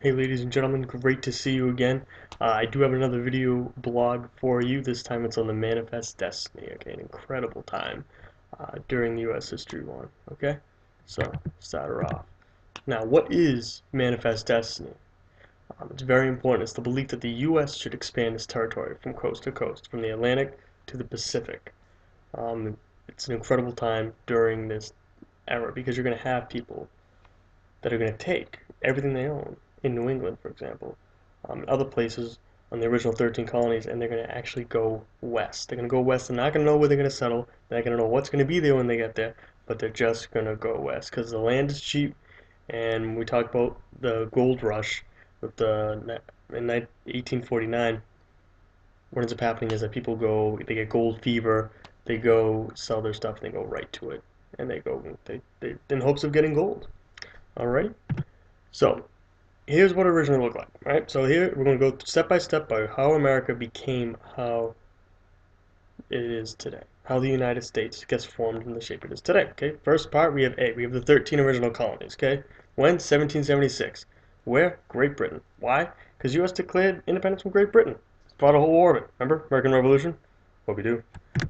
Hey ladies and gentlemen, great to see you again. I do have another video blog for you. This time it's on the Manifest Destiny. Okay, an incredible time during the U.S. History 1. Okay, so start her off. Now, what is Manifest Destiny? It's very important. It's the belief that the U.S. should expand its territory from coast to coast, from the Atlantic to the Pacific. It's an incredible time during this era because you're going to have people that are going to take everything they own in New England, for example, and other places on the original 13 colonies, and they're going to actually go west. They're going to go west. They're not going to know where they're going to settle. They're not going to know what's going to be there when they get there, but they're just going to go west because the land is cheap. And we talked about the gold rush with in 1849. What ends up happening is that people go, they get gold fever, they go sell their stuff, and they go right to it, and they in hopes of getting gold. Alright, so here's what it originally looked like, right? So here we're going to go step by step by how America became how it is today, how the United States gets formed in the shape it is today. Okay, first part we have A. We have the 13 original colonies. Okay, when 1776, where Great Britain. Why? Because U.S. declared independence from Great Britain. Fought a whole war of it. Remember American Revolution? What we do.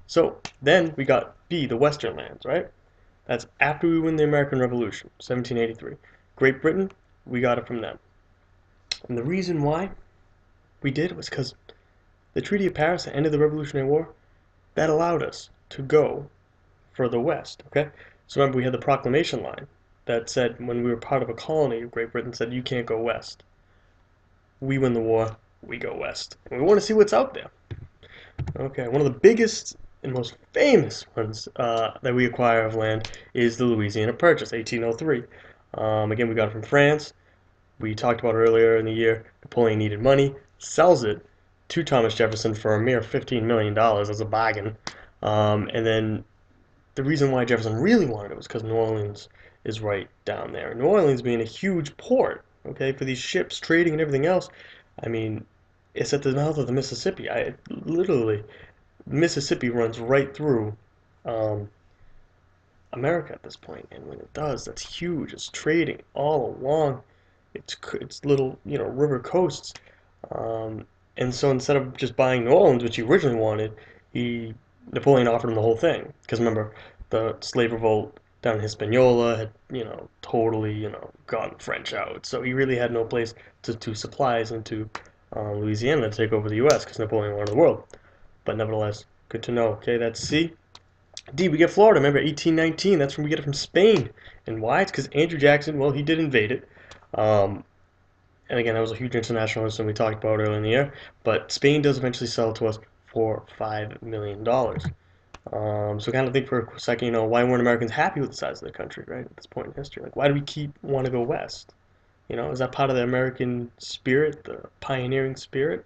So then we got B, the Western lands, right? That's after we win the American Revolution, 1783. Great Britain, we got it from them. And the reason why we did was because the Treaty of Paris, the end of the Revolutionary War, that allowed us to go further west, okay? So remember, we had the proclamation line that said when we were part of a colony, Great Britain said, you can't go west. We win the war, we go west. And we want to see what's out there. Okay, one of the biggest and most famous ones that we acquire of land is the Louisiana Purchase, 1803. Again, we got it from France. We talked about earlier in the year, Napoleon needed money, sells it to Thomas Jefferson for a mere $15 million as a bargain. And then the reason why Jefferson really wanted it was because New Orleans is right down there. New Orleans being a huge port, okay, for these ships trading and everything else. I mean, it's at the mouth of the Mississippi. Literally, Mississippi runs right through um, America at this point, and when it does, that's huge. It's trading all along its little river coasts, um, and so instead of just buying New Orleans, which he originally wanted, he Napoleon offered him the whole thing. Because remember, the slave revolt down in Hispaniola had totally gotten French out, so he really had no place to supplies into Louisiana to take over the U.S. because Napoleon wanted the world. But nevertheless, good to know. Okay, that's C. D, we get Florida. Remember, 1819. That's when we get it from Spain. And why? It's because Andrew Jackson, well, he did invade it. Um, and again, that was a huge internationalist, and we talked about earlier in the year. But Spain does eventually sell it to us for $5 million. So kind of think for a second, why weren't Americans happy with the size of the country, right, at this point in history? Like, why do we want to go west? Is that part of the American spirit, the pioneering spirit?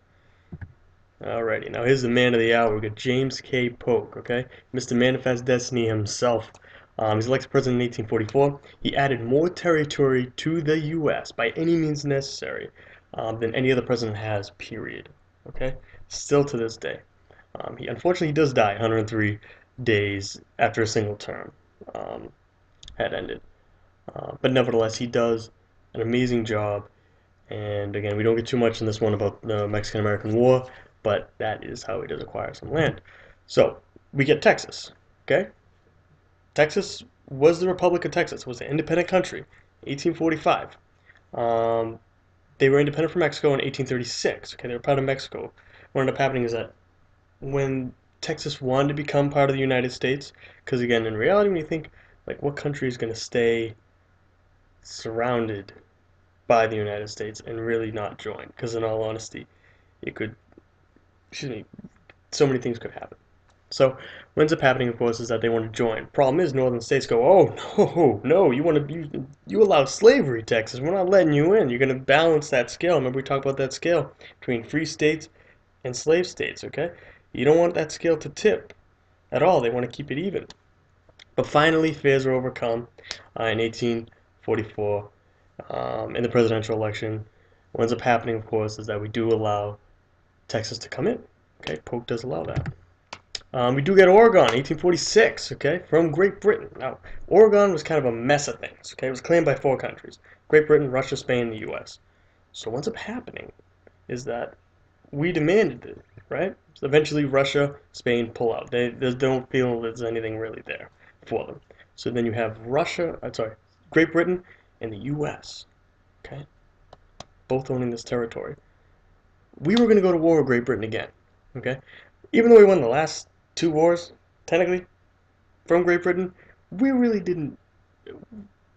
Alrighty, now here's the man of the hour. We got James K. Polk, okay? Mr. Manifest Destiny himself. He's elected president in 1844. He added more territory to the U.S. by any means necessary than any other president has, period. Okay? Still to this day. Unfortunately, he does die 103 days after a single term had ended. But nevertheless, he does an amazing job. And again, we don't get too much in this one about the Mexican-American War, but that is how he does acquire some land. So we get Texas, okay? Texas was the Republic of Texas. It was an independent country, 1845. They were independent from Mexico in 1836. Okay, they were part of Mexico. What ended up happening is that when Texas wanted to become part of the United States, because again, in reality, when you think, like, what country is going to stay surrounded by the United States and really not join? Because in all honesty, it could, excuse me, so many things could happen. So what ends up happening, of course, is that they want to join. Problem is, northern states go, oh no, you allow slavery, Texas. We're not letting you in. You're going to balance that scale. Remember we talked about that scale between free states and slave states. Okay, you don't want that scale to tip at all. They want to keep it even. But finally, fears are overcome in 1844 in the presidential election. What ends up happening, of course, is that we do allow Texas to come in. Okay, Polk does allow that. We do get Oregon, 1846, okay, from Great Britain. Now, Oregon was kind of a mess of things, okay? It was claimed by 4 countries: Great Britain, Russia, Spain, and the U.S. So what's up happening is that we demanded it, right? So eventually Russia, Spain pull out. They don't feel there's anything really there for them. So then you have Great Britain and the U.S., okay, both owning this territory. We were going to go to war with Great Britain again, okay? Even though we won the last two wars, technically, from Great Britain, we really didn't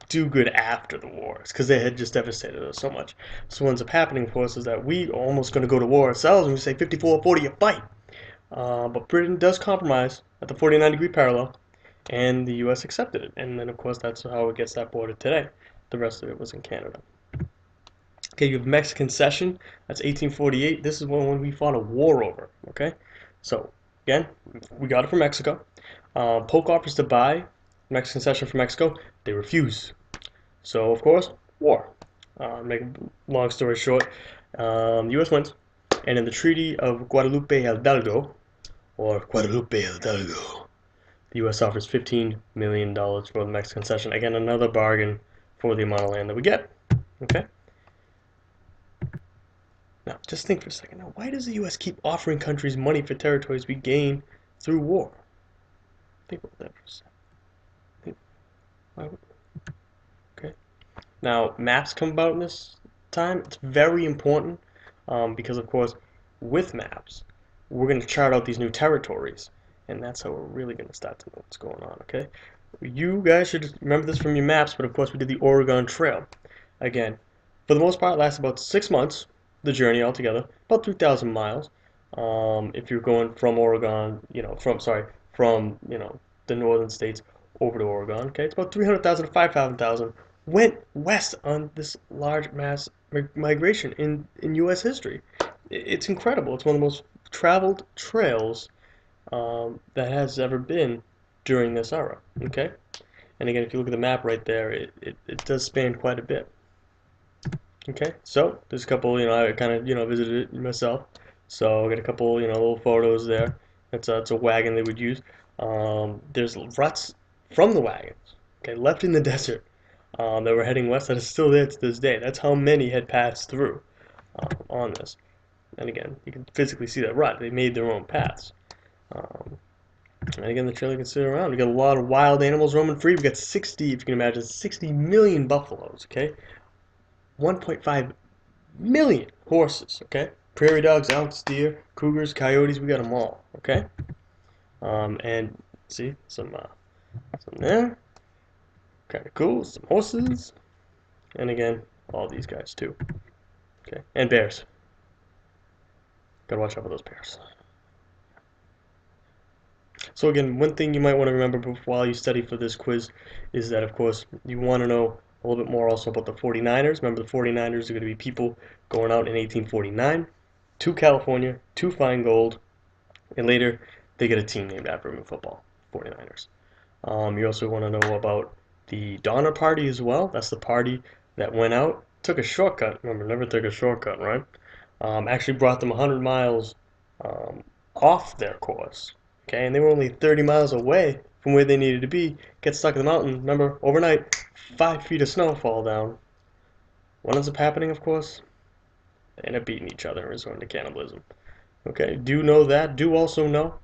do good after the wars because they had just devastated us so much. So what ends up happening, of course, is that we are almost going to go to war ourselves and we say 54-40 a fight. But Britain does compromise at the 49-degree parallel, and the U.S. accepted it. And then, of course, that's how it gets that border today. The rest of it was in Canada. Okay, you have Mexican Cession. That's 1848. This is when we fought a war over. Okay, so again, we got it from Mexico. Polk offers to buy Mexican Cession from Mexico. They refuse. So of course, war. Make a long story short, the U.S. wins, and in the Treaty of Guadalupe Hidalgo, or Guadalupe Hidalgo, the U.S. offers $15 million for the Mexican Cession. Again, another bargain for the amount of land that we get. Okay. Now, just think for a second. Now, why does the U.S. keep offering countries money for territories we gain through war? Think about that for a second. Why would, okay. Now, maps come about in this time. It's very important because, of course, with maps, we're going to chart out these new territories, and that's how we're really going to start to know what's going on, okay? You guys should remember this from your maps, but of course we did the Oregon Trail. Again, for the most part, it lasts about 6 months, the journey altogether, about 3,000 miles. If you're going from Oregon, from the northern states over to Oregon, okay, it's about 300,000 to 5,000 went west on this large mass migration in U.S. history. It's incredible. It's one of the most traveled trails that has ever been during this era, okay? And again, if you look at the map right there, it does span quite a bit. Okay, so there's a couple, I kind of, visited it myself. So I got a couple, little photos there. It's a wagon they would use. There's ruts from the wagons, okay, left in the desert that were heading west that is still there to this day. That's how many had passed through on this. And again, you can physically see that rut. They made their own paths. Um, and again, the trail you can sit around. We got a lot of wild animals roaming free. We got 60, if you can imagine, 60 million buffaloes, okay? 1.5 million horses, okay? Prairie dogs, elks, deer, cougars, coyotes, we got them all, okay? And see, some there. Kind of cool, some horses. And again, all these guys too, okay? And bears. Gotta watch out for those bears. So again, one thing you might want to remember while you study for this quiz is that, of course, you want to know a little bit more also about the 49ers. Remember, the 49ers are going to be people going out in 1849 to California to find gold, and later they get a team named after them in football, 49ers. You also want to know about the Donner Party as well. That's the party that went out, took a shortcut. Remember, never take a shortcut, right? Actually brought them 100 miles off their course. Okay, and they were only 30 miles away from where they needed to be. Get stuck in the mountain. Remember, overnight, 5 feet of snow fall down. What ends up happening, of course? They end up beating each other and resorting to cannibalism. Okay, do know that. Do also know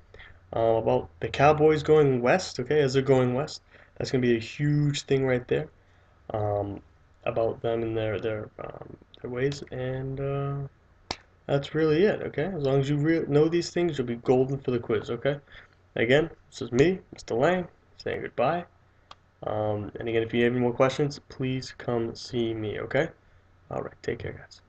about the Cowboys going west. Okay, as they're going west, that's going to be a huge thing right there. About them and their ways, and that's really it. Okay, as long as you know these things, you'll be golden for the quiz. Okay. Again, this is me, Mr. Lang, saying goodbye. And again, if you have any more questions, please come see me, okay? Alright, take care, guys.